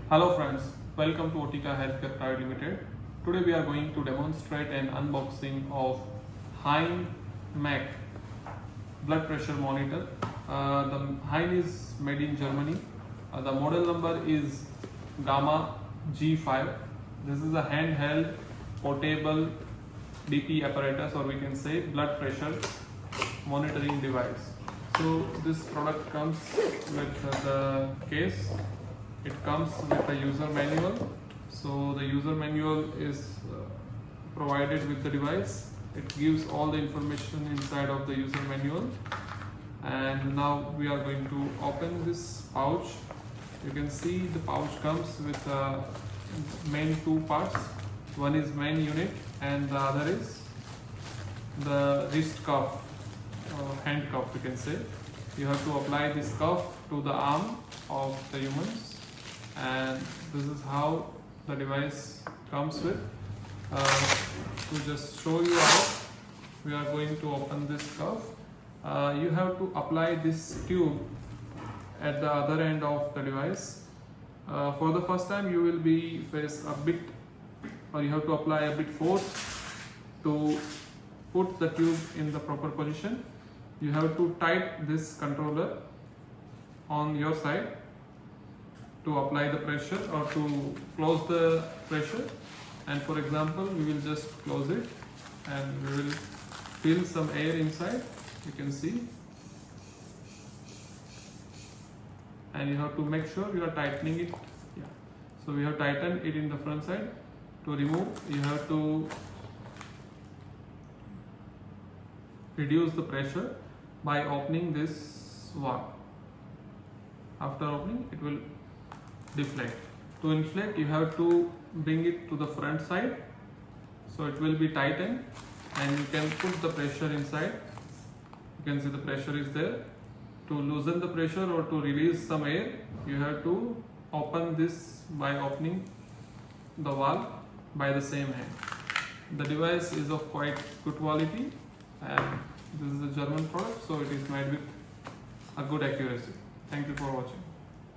Hello friends, welcome to Otica Healthcare Private Limited. Today we are going to demonstrate an unboxing of HEINE MAG blood pressure monitor. The HEINE is made in Germany. The model number is Gamma G5. This is a handheld portable BP apparatus, or we can say blood pressure monitoring device. So this product comes with the case. It comes with a user manual. So the user manual is provided with the device. It gives all the information inside of the user manual. And now we are going to open this pouch. You can see the pouch comes with main two parts. One is main unit and the other is the wrist cuff, hand cuff you can say. You have to apply this cuff to the arm of the humans, and this is how the device comes with. To just show you how we are going to open this cuff, you have to apply this tube at the other end of the device. For the first time you will be face a bit, or you have to apply a bit force to put the tube in the proper position. You have to tighten this controller on your side to apply the pressure or to close the pressure. And for example, we will just close it and we will fill some air inside, you can see. And you have to make sure you are tightening it. Yeah. So we have tightened it in the front side. To remove, you have to reduce the pressure by opening this valve. After opening, it will deflate. To inflate, you have to bring it to the front side, so it will be tightened and you can put the pressure inside. You can see the pressure is there. To loosen the pressure or to release some air, you have to open this by opening the valve by the same hand. The device is of quite good quality, and this is a German product, so it is made with a good accuracy. Thank you for watching.